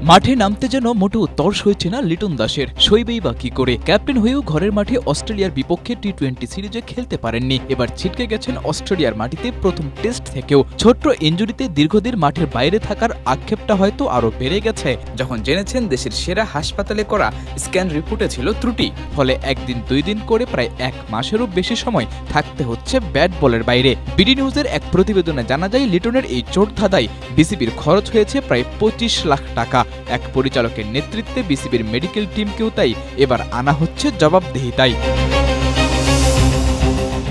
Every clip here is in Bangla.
মাঠে নামতে যেন মোটেও তর সইছে না লিটন দাসের। সইবেই বা কি করে? ক্যাপ্টেন হয়েও ঘরের মাঠে অস্ট্রেলিয়ার বিপক্ষে টি-20 সিরিজে খেলতে পারেননি। এবার ছিটকে গেছেন অস্ট্রেলিয়ার মাটিতে প্রথম টেস্ট থেকেও। ছোট্ট ইনজুরিতে দীর্ঘদিন মাঠের বাইরে থাকার আক্ষেপটা হয়তো আরও বেড়ে গেছে যখন জেনেছেন দেশের সেরা হাসপাতালে করা স্ক্যান রিপোর্টে ছিল ত্রুটি। ফলে একদিন দুই দিন করে প্রায় এক মাসেরও বেশি সময় থাকতে হচ্ছে ব্যাট বলের বাইরে। বিডি নিউজের এক প্রতিবেদনে জানা যায়, লিটনের এই চোট ধাঁধায় বিসিবির খরচ হয়েছে প্রায় 25 লাখ টাকা। এক পরিচালকের নেতৃত্বে বিসিবির মেডিকেল টিমকেও তাই এবার আনা হচ্ছে জবাবদিহিতায়।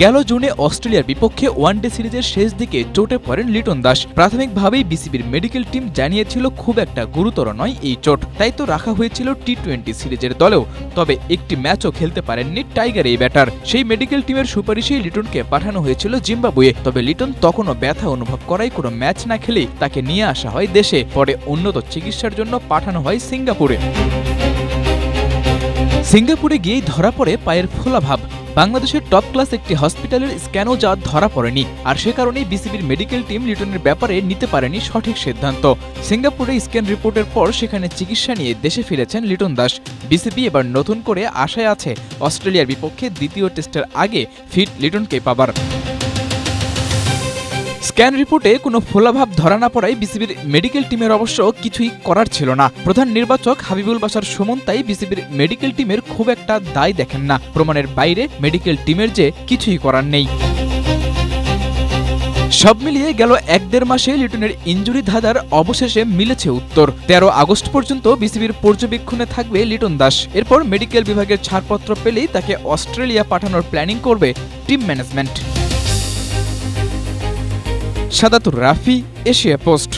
গেল জুনে অস্ট্রেলিয়ার বিপক্ষে ওয়ানডে সিরিজের শেষ দিকে চোটে পড়েন লিটন দাস। প্রাথমিকভাবেই বিসিবির মেডিকেল টিম জানিয়েছিল খুব একটা গুরুতর নয় এই চোট, তাই তো রাখা হয়েছিল টি-20 সিরিজের দলেও। তবে একটি ম্যাচও খেলতে পারেননি টাইগার এই ব্যাটার। সেই মেডিকেল টিমের সুপারিশেই লিটনকে পাঠানো হয়েছিল জিম্বাবুয়ে। তবে লিটন তখনও ব্যথা অনুভব করায় কোনো ম্যাচ না খেলেই তাকে নিয়ে আসা হয় দেশে। পরে উন্নত চিকিৎসার জন্য পাঠানো হয় সিঙ্গাপুরে। সিঙ্গাপুরে গিয়েই ধরা পড়ে পায়ের ফোলাভাব। বাংলাদেশের টপ ক্লাস একটি হসপিটালের স্ক্যানও যা ধরা পড়েনি, আর সে কারণেই বিসিবির মেডিকেল টিম লিটনের ব্যাপারে নিতে পারেনি সঠিক সিদ্ধান্ত। সিঙ্গাপুরে স্ক্যান রিপোর্টের পর সেখানে চিকিৎসা নিয়ে দেশে ফিরেছেন লিটন দাস। বিসিবি এবার নতুন করে আশায় আছে অস্ট্রেলিয়ার বিপক্ষে দ্বিতীয় টেস্টের আগে ফিট লিটনকে পাবার। স্ক্যান রিপোর্টে কোনো ফোলাভাব ধরা না পড়ায় বিসিবির মেডিকেল টিমের অবশ্য কিছুই করার ছিল না। প্রধান নির্বাচক হাবিবুল বাশার সুমন তাই বিসিবির মেডিকেল টিমের খুব একটা দায় দেখেন না। প্রমাণের বাইরে মেডিকেল টিমের যে কিছুই করার নেই। সব মিলিয়ে গেল 1-1.5 মাসে লিটনের ইনজুরি ধাঁধার অবশেষে মিলেছে উত্তর। 13 আগস্ট পর্যন্ত বিসিবির পর্যবেক্ষণে থাকবে লিটন দাস। এরপর মেডিকেল বিভাগের ছাড়পত্র পেলেই তাকে অস্ট্রেলিয়া পাঠানোর প্ল্যানিং করবে team management. Sadatur Rafi, Asia post.